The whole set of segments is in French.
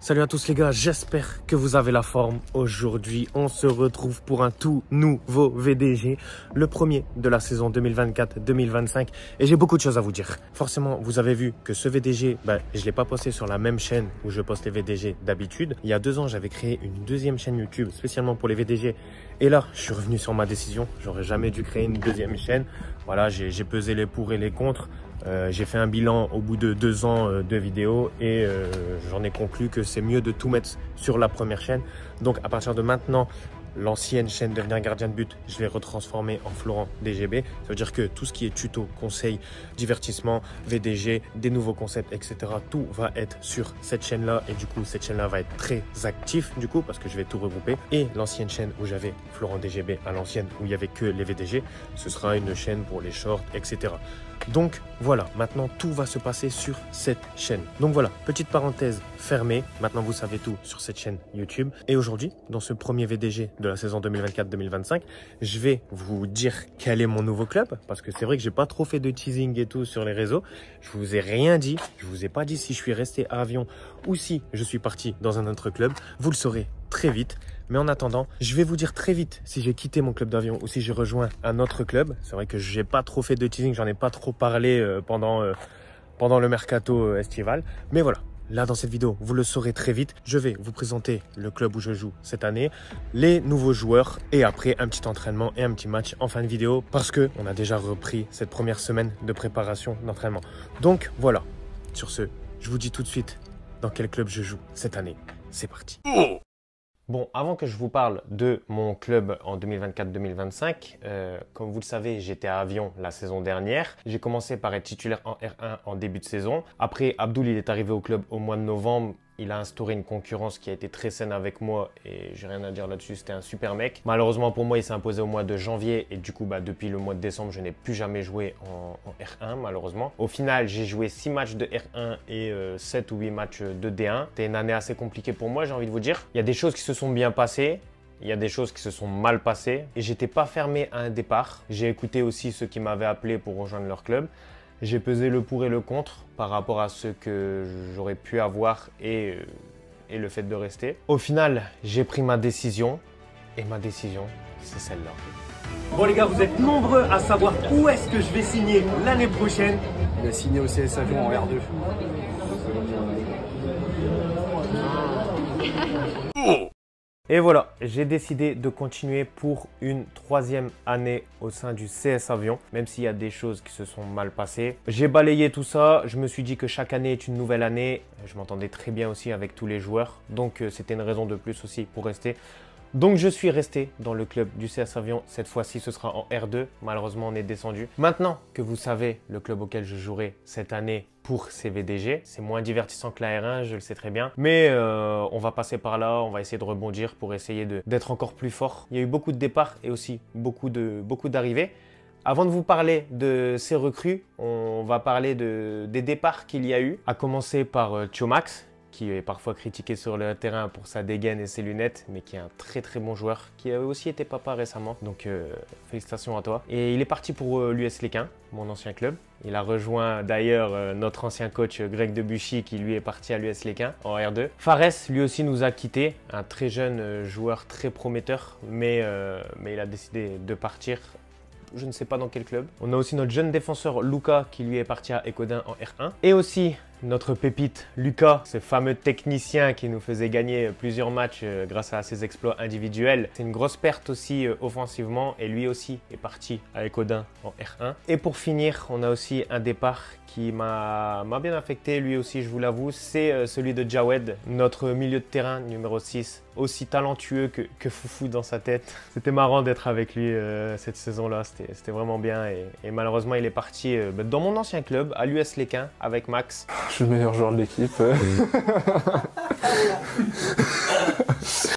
Salut à tous les gars, j'espère que vous avez la forme. Aujourd'hui, on se retrouve pour un tout nouveau VDG, le premier de la saison 2024-2025 et j'ai beaucoup de choses à vous dire. Forcément, vous avez vu que ce VDG, je ne l'ai pas posté sur la même chaîne où je poste les VDG d'habitude. Il y a 2 ans, j'avais créé une deuxième chaîne YouTube spécialement pour les VDG et là, je suis revenu sur ma décision. J'aurais jamais dû créer une deuxième chaîne. Voilà, j'ai pesé les pour et les contre. J'ai fait un bilan au bout de 2 ans de vidéos et j'en ai conclu que c'est mieux de tout mettre sur la première chaîne. Donc à partir de maintenant, l'ancienne chaîne Devenir Gardien de But, je l'ai retransformée en Florent DGB. Ça veut dire que tout ce qui est tuto, conseils, divertissement, VDG, des nouveaux concepts, etc. Tout va être sur cette chaîne-là et du coup cette chaîne-là va être très active du coup parce que je vais tout regrouper. Et l'ancienne chaîne où j'avais Florent DGB à l'ancienne où il n'y avait que les VDG, ce sera une chaîne pour les shorts, etc. Donc voilà, maintenant tout va se passer sur cette chaîne. Donc voilà, petite parenthèse fermée. Maintenant vous savez tout sur cette chaîne YouTube. Et aujourd'hui, dans ce premier VDG de la saison 2024-2025, je vais vous dire quel est mon nouveau club. Parce que c'est vrai que j'ai pas trop fait de teasing et tout sur les réseaux. Je vous ai rien dit. Je vous ai pas dit si je suis resté à Avion ou si je suis parti dans un autre club. Vous le saurez très vite. Mais en attendant, je vais vous dire très vite si j'ai quitté mon club d'avion ou si j'ai rejoint un autre club. C'est vrai que j'ai pas trop fait de teasing, j'en ai pas trop parlé pendant le mercato estival. Mais voilà, là dans cette vidéo, vous le saurez très vite. Je vais vous présenter le club où je joue cette année, les nouveaux joueurs et après un petit entraînement et un petit match en fin de vidéo parce que on a déjà repris cette première semaine de préparation d'entraînement. Donc voilà, sur ce, je vous dis tout de suite dans quel club je joue cette année. C'est parti. Bon, avant que je vous parle de mon club en 2024-2025, comme vous le savez, j'étais à Avion la saison dernière. J'ai commencé par être titulaire en R1 en début de saison. Après, Abdoul, il est arrivé au club au mois de novembre. Il a instauré une concurrence qui a été très saine avec moi et j'ai rien à dire là-dessus, c'était un super mec. Malheureusement pour moi, il s'est imposé au mois de janvier et du coup, depuis le mois de décembre, je n'ai plus jamais joué en R1 malheureusement. Au final, j'ai joué 6 matchs de R1 et 7 ou 8 matchs de D1. C'était une année assez compliquée pour moi, j'ai envie de vous dire. Il y a des choses qui se sont bien passées. Il y a des choses qui se sont mal passées et j'étais pas fermé à un départ. J'ai écouté aussi ceux qui m'avaient appelé pour rejoindre leur club. J'ai pesé le pour et le contre par rapport à ce que j'aurais pu avoir et le fait de rester. Au final, j'ai pris ma décision et ma décision, c'est celle-là. Bon les gars, vous êtes nombreux à savoir où est-ce que je vais signer l'année prochaine. Il a signé au CS Avion en R2. Et voilà, j'ai décidé de continuer pour une 3e année au sein du CS Avion, même s'il y a des choses qui se sont mal passées. J'ai balayé tout ça, je me suis dit que chaque année est une nouvelle année. Je m'entendais très bien aussi avec tous les joueurs, donc c'était une raison de plus aussi pour rester. Donc je suis resté dans le club du CS Avion. Cette fois-ci, ce sera en R2. Malheureusement, on est descendu. Maintenant que vous savez le club auquel je jouerai cette année pour ces VDG, c'est moins divertissant que la R1, je le sais très bien. Mais on va passer par là, on va essayer de rebondir pour essayer d'être encore plus fort. Il y a eu beaucoup de départs et aussi beaucoup d'arrivées. Avant de vous parler de ces recrues, on va parler des départs qu'il y a eu. À commencer par Thiomax, qui est parfois critiqué sur le terrain pour sa dégaine et ses lunettes, mais qui est un très très bon joueur, qui a aussi été papa récemment, donc félicitations à toi. Et il est parti pour l'US Léquin, mon ancien club. Il a rejoint d'ailleurs notre ancien coach Greg Debuchy, qui lui est parti à l'US Léquin en R2. Fares, lui aussi, nous a quittés, un très jeune joueur très prometteur, mais il a décidé de partir. Je ne sais pas dans quel club. On a aussi notre jeune défenseur Lucas qui lui est parti à Ecodin en R1. Et aussi notre pépite Lucas, ce fameux technicien qui nous faisait gagner plusieurs matchs grâce à ses exploits individuels. C'est une grosse perte aussi offensivement et lui aussi est parti à Ecodin en R1. Et pour finir, on a aussi un départ qui m'a bien affecté, lui aussi je vous l'avoue, c'est celui de Jawed, notre milieu de terrain numéro 6, aussi talentueux que foufou dans sa tête. C'était marrant d'être avec lui cette saison-là, c'était vraiment bien et malheureusement il est parti dans mon ancien club à l'US Léquin avec Max. Je suis le meilleur joueur de l'équipe.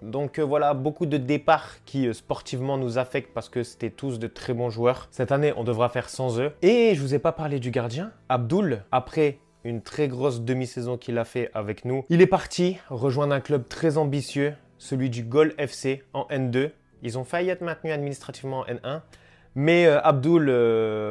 Donc voilà, beaucoup de départs qui sportivement nous affectent parce que c'était tous de très bons joueurs. Cette année, on devra faire sans eux. Et je vous ai pas parlé du gardien, Abdoul, après une très grosse demi-saison qu'il a fait avec nous. Il est parti rejoindre un club très ambitieux, celui du Gol FC en N2. Ils ont failli être maintenus administrativement en N1. Mais Abdul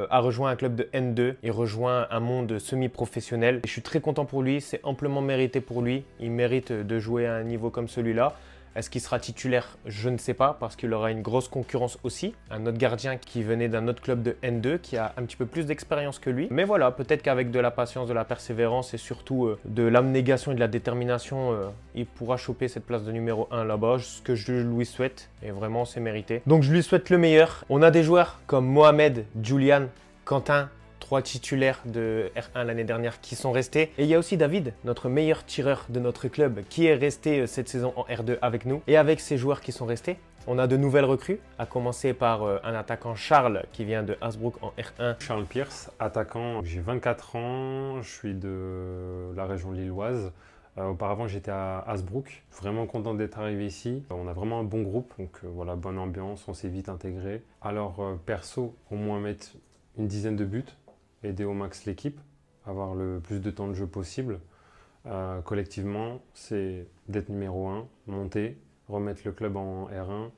a rejoint un club de N2, il rejoint un monde semi-professionnel. Je suis très content pour lui, c'est amplement mérité pour lui. Il mérite de jouer à un niveau comme celui-là. Est-ce qu'il sera titulaire? Je ne sais pas, parce qu'il aura une grosse concurrence aussi. Un autre gardien qui venait d'un autre club de N2, qui a un petit peu plus d'expérience que lui. Mais voilà, peut-être qu'avec de la patience, de la persévérance et surtout de l'abnégation et de la détermination, il pourra choper cette place de numéro 1 là-bas, ce que je lui souhaite. Et vraiment, c'est mérité. Donc, je lui souhaite le meilleur. On a des joueurs comme Mohamed, Julian, Quentin, 3 titulaires de R1 l'année dernière qui sont restés. Et il y a aussi David, notre meilleur tireur de notre club, qui est resté cette saison en R2 avec nous. Et avec ces joueurs qui sont restés, on a de nouvelles recrues, à commencer par un attaquant Charles qui vient de Hasbrook en R1. Charles Pierce, attaquant, j'ai 24 ans, je suis de la région lilloise. Auparavant, j'étais à Hasbrook. Vraiment content d'être arrivé ici. On a vraiment un bon groupe, donc voilà, bonne ambiance, on s'est vite intégré. Alors perso, au moins mettre une dizaine de buts, aider au max l'équipe, avoir le plus de temps de jeu possible. Collectivement, c'est d'être numéro 1, monter, remettre le club en R1.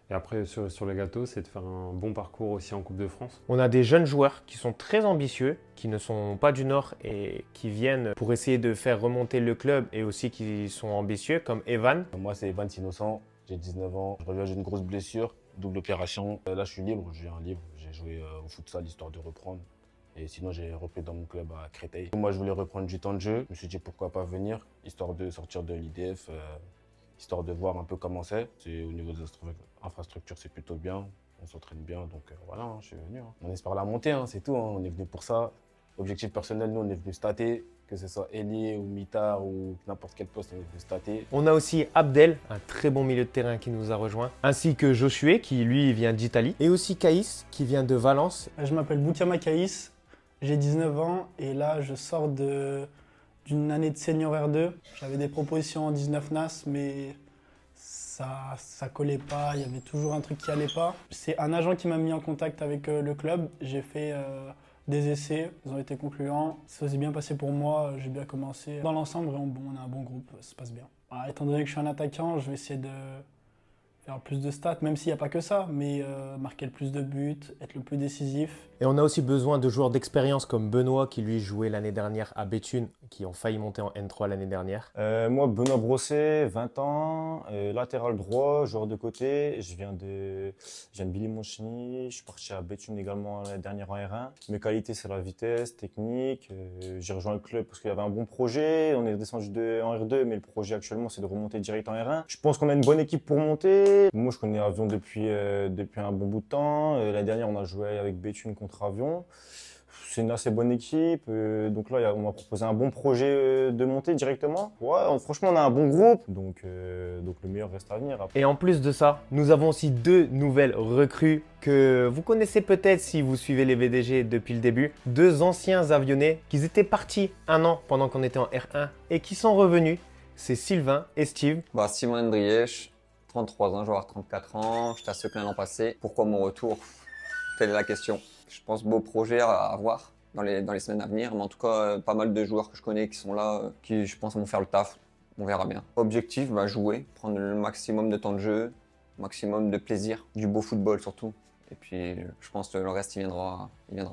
Et après, sur le gâteau, c'est de faire un bon parcours aussi en Coupe de France. On a des jeunes joueurs qui sont très ambitieux, qui ne sont pas du Nord et qui viennent pour essayer de faire remonter le club et aussi qui sont ambitieux, comme Evan. Moi, c'est Evan Innocent, j'ai 19 ans. Je reviens d'une grosse blessure, double opération. Là, je suis libre, j'ai un livre. J'ai joué au futsal histoire de reprendre. Et sinon, j'ai repris dans mon club à Créteil. Moi, je voulais reprendre du temps de jeu. Je me suis dit pourquoi pas venir, histoire de sortir de l'IDF, histoire de voir un peu comment c'est. Au niveau des infrastructures, c'est plutôt bien. On s'entraîne bien, donc voilà, hein, je suis venu. Hein. On espère la montée, hein, c'est tout. Hein. On est venu pour ça. Objectif personnel, nous, on est venu stater. Que ce soit ailier ou mitard ou n'importe quel poste, on est venu stater. On a aussi Abdel, un très bon milieu de terrain qui nous a rejoint, ainsi que Josué, qui lui vient d'Italie, et aussi Caïs, qui vient de Valence. Je m'appelle Boutiama Caïs, j'ai 19 ans et là je sors d'une année de senior R2. J'avais des propositions en 19 NAS, mais ça collait pas, il y avait toujours un truc qui allait pas. C'est un agent qui m'a mis en contact avec le club, j'ai fait des essais, ils ont été concluants. Ça s'est bien passé pour moi, j'ai bien commencé. Dans l'ensemble, on a un bon groupe, ça se passe bien. Alors, étant donné que je suis un attaquant, je vais essayer de faire plus de stats, même s'il n'y a pas que ça, mais marquer le plus de buts, être le plus décisif. Et on a aussi besoin de joueurs d'expérience comme Benoît qui lui jouait l'année dernière à Béthune, qui ont failli monter en N3 l'année dernière. Moi, Benoît Brosset, 20 ans, latéral droit, joueur de côté. Je viens de Billy-Montcheny, je suis parti à Béthune également l'année dernière en R1. Mes qualités, c'est la vitesse, technique. J'ai rejoint le club parce qu'il y avait un bon projet. On est descendu en R2, mais le projet actuellement, c'est de remonter direct en R1. Je pense qu'on a une bonne équipe pour monter. Moi, je connais Avion depuis un bon bout de temps. L'année dernière, on a joué avec Béthune contre Avion. C'est une assez bonne équipe. Donc là, on m'a proposé un bon projet de montée directement. Ouais, franchement, on a un bon groupe. Donc le meilleur reste à venir. Après. Et en plus de ça, nous avons aussi 2 nouvelles recrues que vous connaissez peut-être si vous suivez les VDG depuis le début. 2 anciens avionnés qui étaient partis un an pendant qu'on était en R1 et qui sont revenus. C'est Sylvain et Steve. Simon Hendriech, 33 ans, je vais avoir 34 ans. J'étais à Seclin l'an passé. Pourquoi mon retour? Telle est la question. Je pense beau projet à avoir dans les semaines à venir. Mais en tout cas, pas mal de joueurs que je connais qui sont là, qui je pense vont faire le taf. On verra bien. Objectif, jouer, prendre le maximum de temps de jeu, maximum de plaisir, du beau football surtout. Et puis, je pense que le reste, il viendra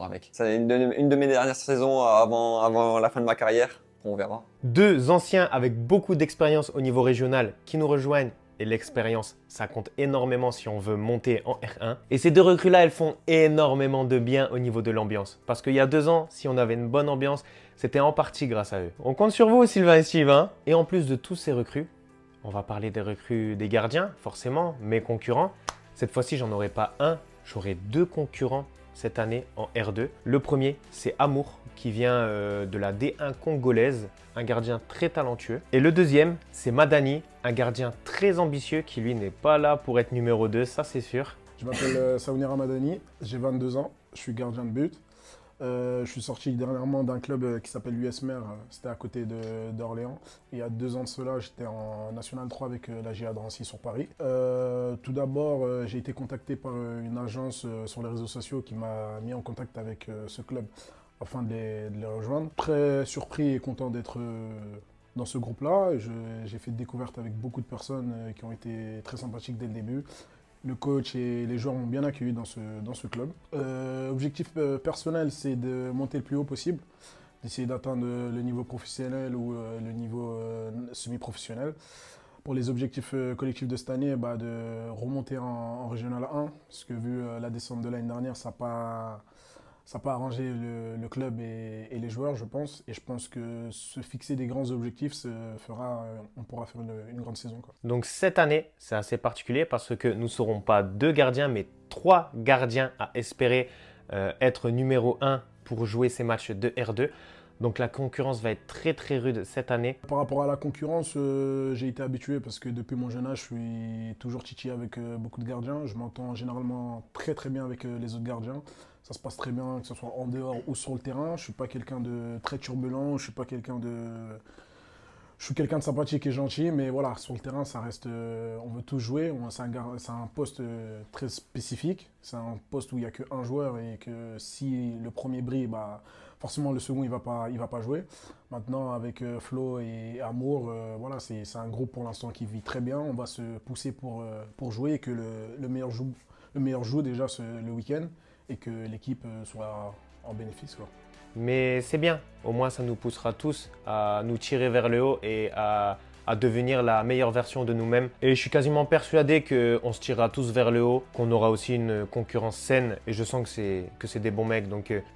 avec. C'est une de mes dernières saisons avant la fin de ma carrière. On verra. 2 anciens avec beaucoup d'expérience au niveau régional qui nous rejoignent. Et l'expérience, ça compte énormément si on veut monter en R1. Et ces 2 recrues-là, elles font énormément de bien au niveau de l'ambiance. Parce qu'il y a 2 ans, si on avait une bonne ambiance, c'était en partie grâce à eux. On compte sur vous, Sylvain et Steve. Hein. Et en plus de tous ces recrues, on va parler des recrues des gardiens, forcément, mes concurrents. Cette fois-ci, j'en aurai pas un, j'aurai 2 concurrents cette année en R2. Le premier, c'est Amour, qui vient de la D1 congolaise, un gardien très talentueux. Et le deuxième, c'est Madani, un gardien très ambitieux qui lui n'est pas là pour être numéro 2, ça c'est sûr. Je m'appelle Saounira Madani, j'ai 22 ans, je suis gardien de but. Je suis sorti dernièrement d'un club qui s'appelle l'US-Mer, c'était à côté d'Orléans. Il y a 2 ans de cela, j'étais en National 3 avec la GA de Rancy sur Paris. Tout d'abord, j'ai été contacté par une agence sur les réseaux sociaux qui m'a mis en contact avec ce club afin de les rejoindre. Très surpris et content d'être dans ce groupe-là. J'ai fait des découvertes avec beaucoup de personnes qui ont été très sympathiques dès le début. Le coach et les joueurs m'ont bien accueilli dans ce club. Objectif personnel, c'est de monter le plus haut possible, d'essayer d'atteindre le niveau professionnel ou le niveau semi-professionnel. Pour les objectifs collectifs de cette année, de remonter en Régional 1, parce que vu la descente de l'année dernière, ça n'a pas arrangé le club et les joueurs, je pense. Et je pense que se fixer des grands objectifs, on pourra faire une grande saison, quoi. Donc cette année, c'est assez particulier parce que nous ne serons pas 2 gardiens, mais 3 gardiens à espérer être numéro 1 pour jouer ces matchs de R2. Donc la concurrence va être très très rude cette année. Par rapport à la concurrence, j'ai été habitué parce que depuis mon jeune âge, je suis toujours titillé avec beaucoup de gardiens. Je m'entends généralement très très bien avec les autres gardiens. Ça se passe très bien, que ce soit en dehors ou sur le terrain. Je ne suis pas quelqu'un de très turbulent, je suis quelqu'un de sympathique et gentil, mais voilà, sur le terrain, ça reste, on veut tous jouer. C'est un poste très spécifique. C'est un poste où il n'y a qu'un joueur et que si le premier brille, forcément le second il va pas jouer. Maintenant avec Flo et Amour, voilà, c'est un groupe pour l'instant qui vit très bien. On va se pousser pour jouer et que le meilleur joue déjà le week-end et que l'équipe soit en bénéfice, quoi. Mais c'est bien, au moins ça nous poussera tous à nous tirer vers le haut et à devenir la meilleure version de nous-mêmes. Et je suis quasiment persuadé qu'on se tirera tous vers le haut, qu'on aura aussi une concurrence saine. Et je sens que c'est des bons mecs.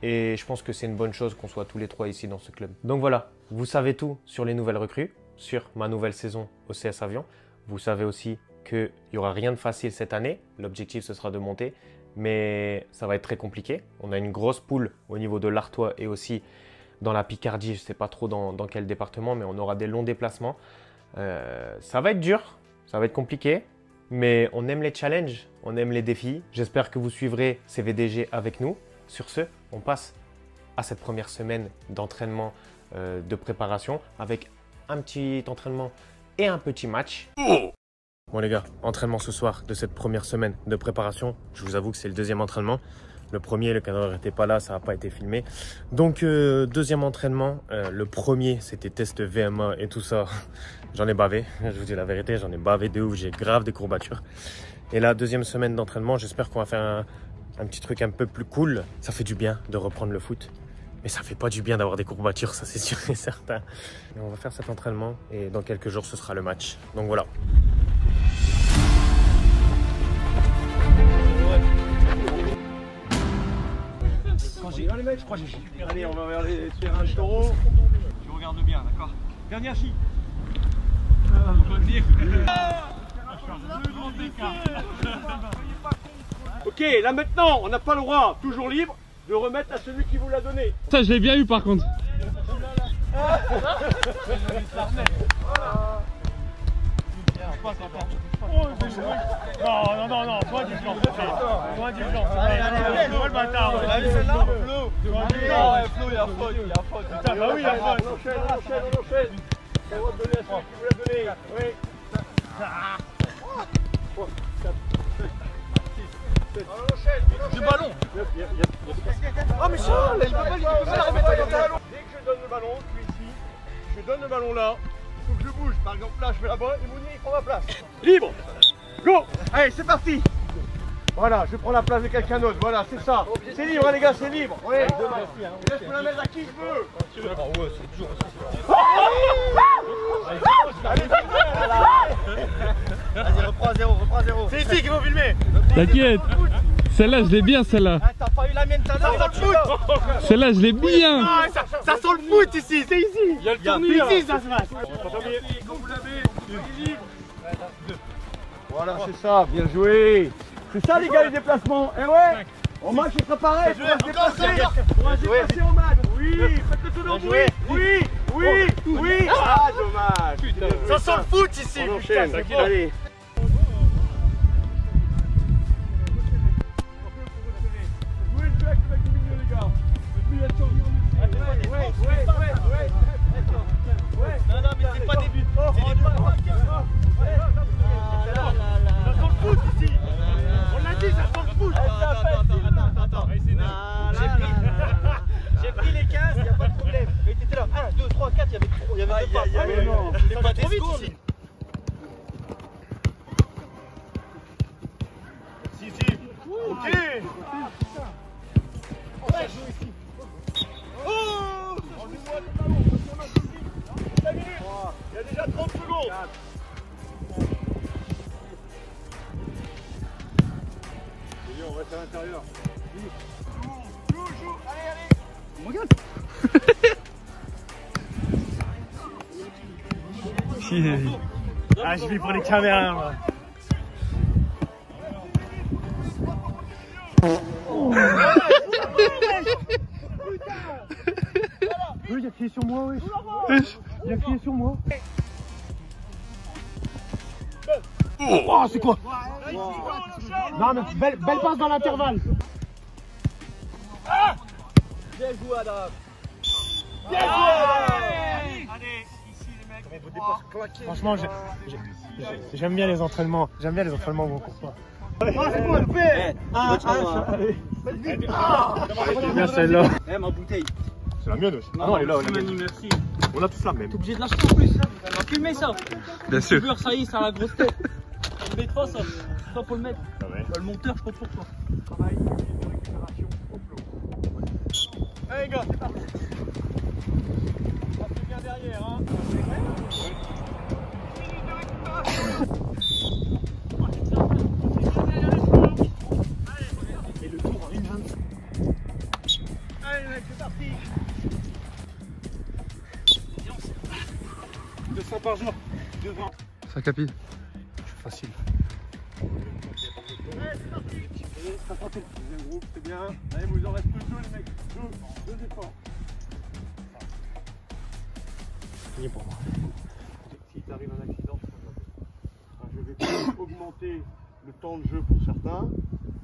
Et je pense que c'est une bonne chose qu'on soit tous les 3 ici dans ce club. Donc voilà, vous savez tout sur les nouvelles recrues, sur ma nouvelle saison au CS Avion. Vous savez aussi qu'il n'y aura rien de facile cette année. L'objectif, ce sera de monter. Mais ça va être très compliqué. On a une grosse poule au niveau de l'Artois et aussi dans la Picardie. Je ne sais pas trop dans quel département, mais on aura des longs déplacements. Ça va être dur, ça va être compliqué, mais on aime les challenges, on aime les défis. J'espère que vous suivrez ces VDG avec nous. Sur ce, on passe à cette première semaine d'entraînement de préparation avec un petit entraînement et un petit match. Bon les gars, entraînement ce soir de cette première semaine de préparation. Je vous avoue que c'est le deuxième entraînement. Le premier, le cadreur n'était pas là, ça n'a pas été filmé. Donc deuxième entraînement, le premier c'était test VMA et tout ça. J'en ai bavé, je vous dis la vérité, j'en ai bavé de ouf, j'ai grave des courbatures. Et la deuxième semaine d'entraînement, j'espère qu'on va faire un petit truc un peu plus cool. Ça fait du bien de reprendre le foot. Mais ça fait pas du bien d'avoir des courbatures, ça c'est sûr et certain. Et on va faire cet entraînement et dans quelques jours ce sera le match. Donc voilà. Allez mec, je crois que j'ai... Allez, on va aller faire un taureau. Tu regardes bien, d'accord. Dernier chi. Ok, là maintenant, on n'a pas le droit, toujours libre, de remettre à celui qui vous l'a donné. Ça, je l'ai bien eu par contre. Non, toi du blanc. Toi du blanc. Allez, le bâtard. Flo, il y a faute, Putain, bah oui, il y a faute. On enchaîne. C'est le droit de donner à celui qui vous l'a donné. Oui. On enchaîne. Du ballon. Oh mais Charles, il peut pas la remettre dans le ballon. Dès que je donne le ballon, je suis ici. Je donne le ballon là. Il faut que je bouge. Par exemple là, je fais là-bas et Mounier il prend ma place. Libre. Go. Allez, c'est parti. Voilà, je prends la place de quelqu'un d'autre. Voilà, c'est ça. C'est libre, hein, les gars, c'est libre. Oui. Laisse-moi la mettre à qui je veux. Ouais, c'est toujours Vas-y, reprends à zéro. C'est ici qu'ils vont filmer. T'inquiète. Celle-là, je l'ai bien, celle-là. T'as pas eu la mienne, t'as le foot. Celle-là, je l'ai bien. Ah, ça sent le foot ici, c'est ici. Il y a le tournoi. Ici, ça se passe. Quand vous l'avez, libre. Voilà, c'est ça, bien joué. C'est ça les gars, les déplacements. Eh ouais, en match ce sera pareil, on va se déplacer. On va se déplacer en match. Oui, faites le tour bruit. Oui. Ah, dommage. Ça sent le foot ici. On enchaîne, allez. Non, mais c'est pas des buts. C'est des pas. Ça sent le foot ici. On l'a dit, ça sent le foot. Attends. J'ai pris les 15, il n'y a pas de problème. Mais t'étais là. 1, 2, 3, 4, il y avait 2 passes. C'est pas trop vite ici. On reste à l'intérieur. Joue. Allez. Oh my god. Ah, je vis pour les caméras, moi. Il a crié sur moi, oui. Il a crié sur moi. Oh, c'est quoi? Non, mais belle passe dans l'intervalle. Bien joué, Adam. Bien joué, Allez, ici, les mecs. Franchement, j'aime bien les entraînements. J'aime bien les entraînements où on court pas. C'est quoi le fait? Bien celle-là. Eh, ma bouteille. C'est la mienne aussi. Ah non, elle est là. Merci. On a tous la même. T'es obligé de lâcher en plus. On va filmer ça. Bien sûr. Le ça y est, ça a la grosse tête. On le mettra ça. Ça faut le mettre. Ah ouais. Le monteur, je compte pour toi. Travail, récupération, complot. Allez les gars, c'est parti. Restez bien derrière, hein. Et le tour en 1 minute. Allez les mecs, c'est parti. 200 par jour. 200. Ça capi. Facile. Allez, c'est parti. Deuxième groupe, c'est bien. Allez, vous en reste 2 les mecs. 2 efforts. Fini pour moi. Si t'arrives un accident, je vais augmenter le temps de jeu pour certains.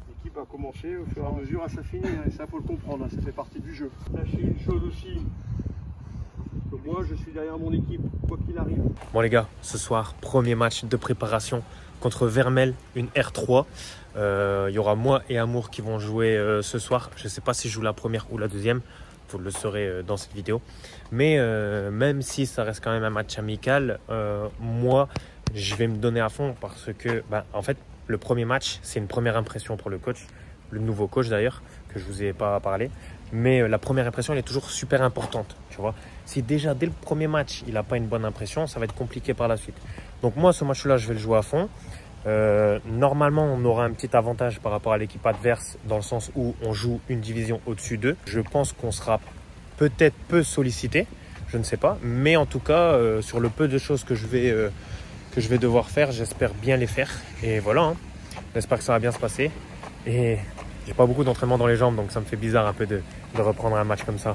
L'équipe a commencé au fur et à mesure à s'affiner, et ça faut le comprendre, ça fait partie du jeu. Sachez une chose aussi, que moi je suis derrière mon équipe, quoi qu'il arrive. Bon les gars, ce soir, premier match de préparation contre Vermel, une R3. Il y aura moi et Amour qui vont jouer ce soir. Je ne sais pas si je joue la première ou la deuxième. Vous le saurez dans cette vidéo. Mais même si ça reste quand même un match amical, moi, je vais me donner à fond parce que, en fait, le premier match, c'est une première impression pour le coach. Le nouveau coach d'ailleurs, que je ne vous ai pas parlé. Mais la première impression, elle est toujours super importante. Tu vois, si déjà dès le premier match, il n'a pas une bonne impression, ça va être compliqué par la suite. Donc moi, ce match-là, je vais le jouer à fond. Normalement, on aura un petit avantage par rapport à l'équipe adverse dans le sens où on joue une division au-dessus d'eux. Je pense qu'on sera peut-être peu sollicité, je ne sais pas. Mais en tout cas, sur le peu de choses que je vais devoir faire, j'espère bien les faire. Et voilà, hein. J'espère que ça va bien se passer. Et j'ai pas beaucoup d'entraînement dans les jambes, donc ça me fait bizarre un peu de reprendre un match comme ça.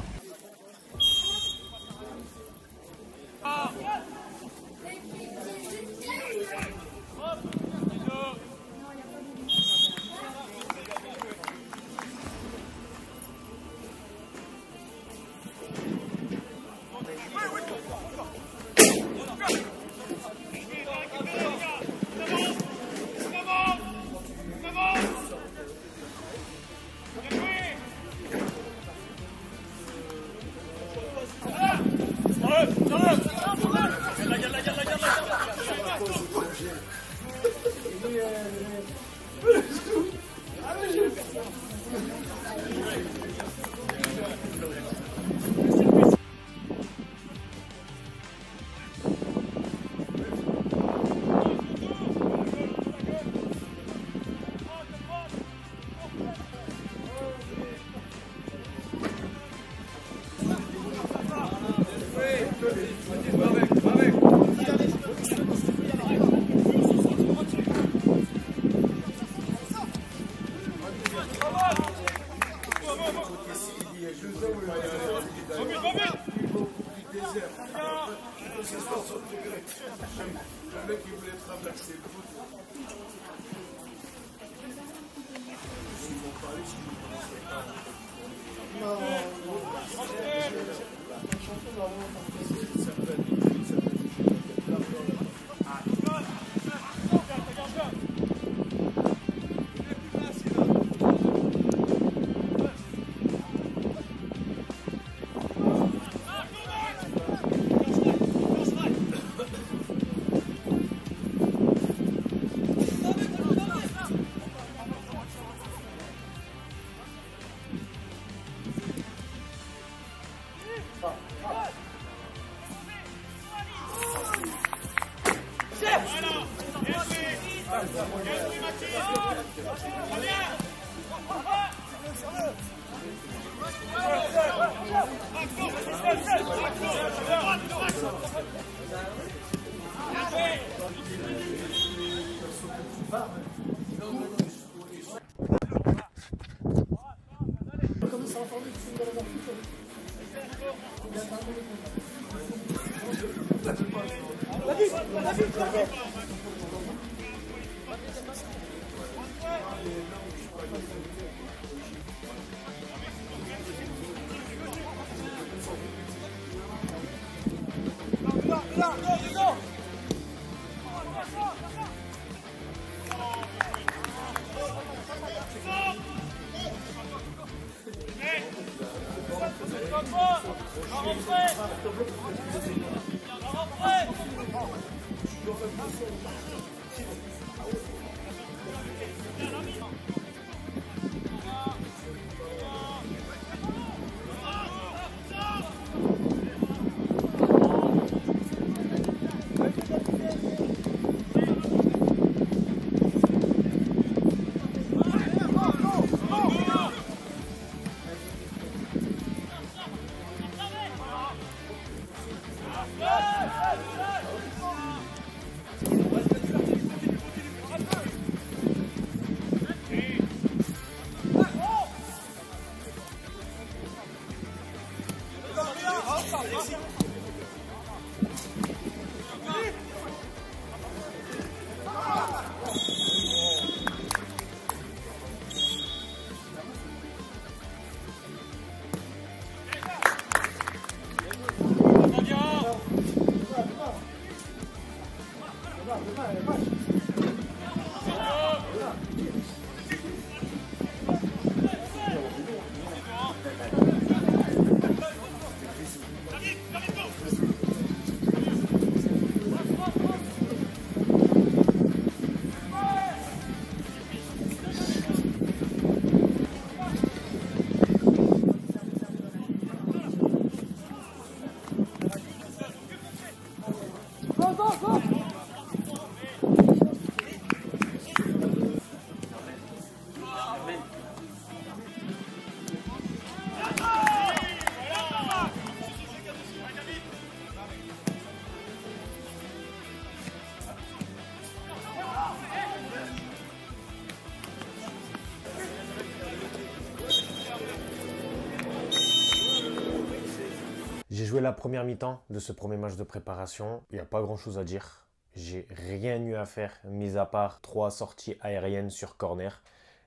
J'ai joué la première mi-temps de ce premier match de préparation. Il n'y a pas grand-chose à dire. J'ai rien eu à faire, mis à part 3 sorties aériennes sur corner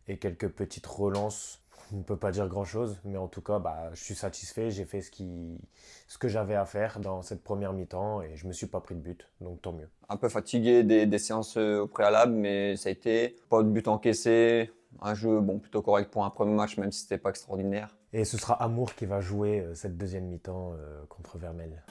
et quelques petites relances. On ne peut pas dire grand-chose, mais en tout cas, je suis satisfait. J'ai fait ce que j'avais à faire dans cette première mi-temps et je ne me suis pas pris de but, donc tant mieux. Un peu fatigué des séances au préalable, mais ça a été pas de but encaissé. Un jeu plutôt correct pour un premier match, même si ce n'était pas extraordinaire. Et ce sera Amour qui va jouer cette deuxième mi-temps contre Vermel.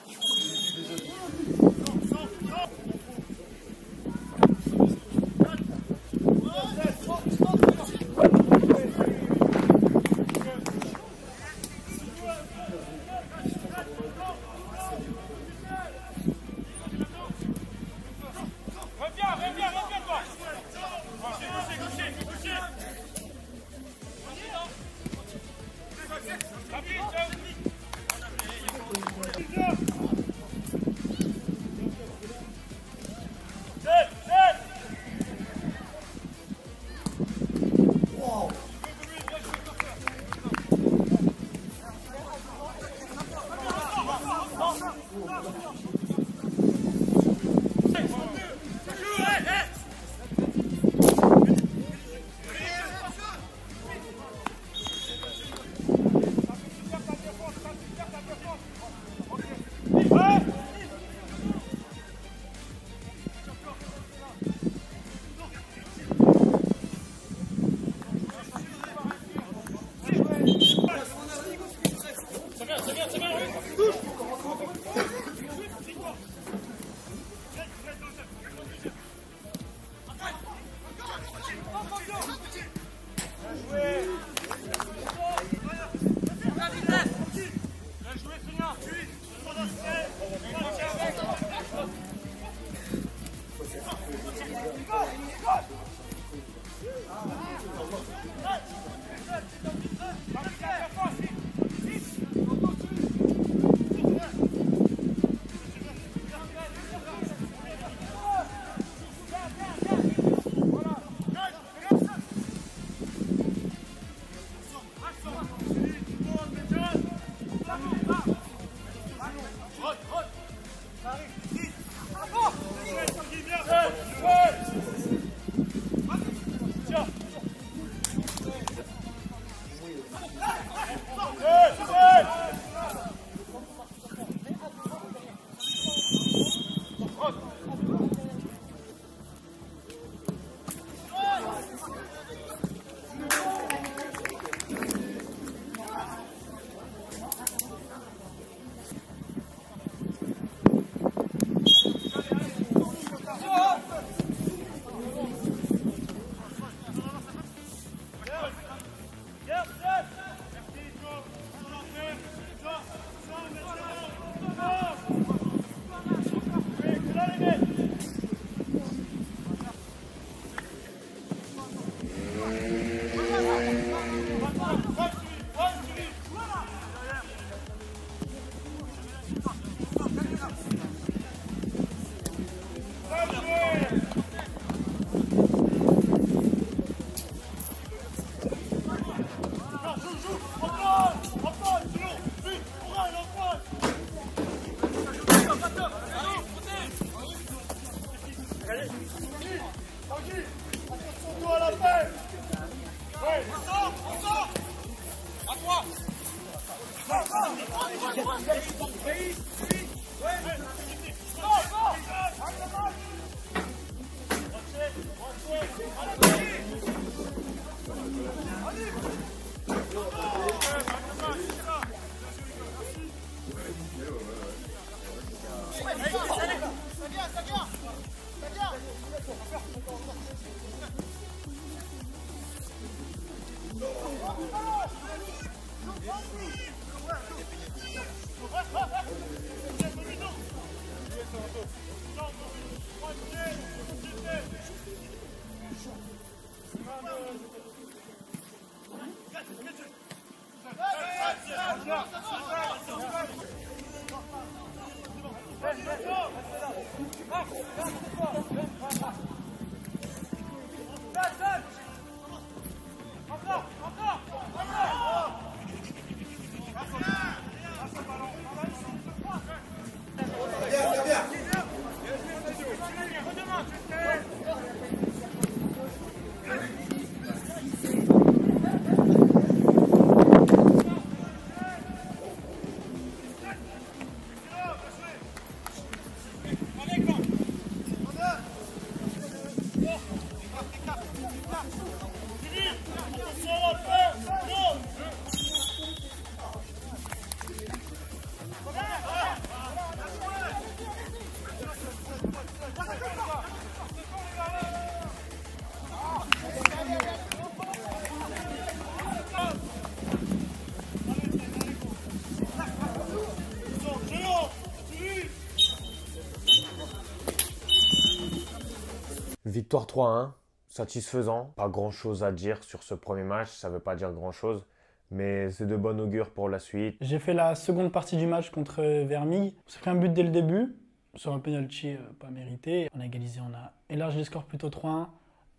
Victoire 3-1, satisfaisant. Pas grand-chose à dire sur ce premier match, ça ne veut pas dire grand-chose, mais c'est de bon augure pour la suite. J'ai fait la seconde partie du match contre Vermilles. On s'est pris un but dès le début, sur un penalty pas mérité. On a égalisé, on a élargi le score plutôt 3-1,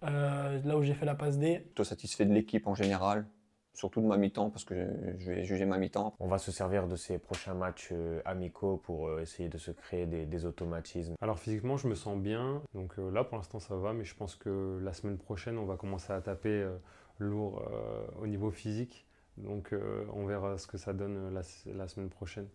là où j'ai fait la passe D. Plutôt satisfait de l'équipe en général, surtout de ma mi-temps, parce que je vais juger ma mi-temps. On va se servir de ces prochains matchs amicaux pour essayer de se créer des automatismes. Alors physiquement, je me sens bien. Donc là, pour l'instant, ça va. Mais je pense que la semaine prochaine, on va commencer à taper lourd au niveau physique. Donc on verra ce que ça donne la semaine prochaine.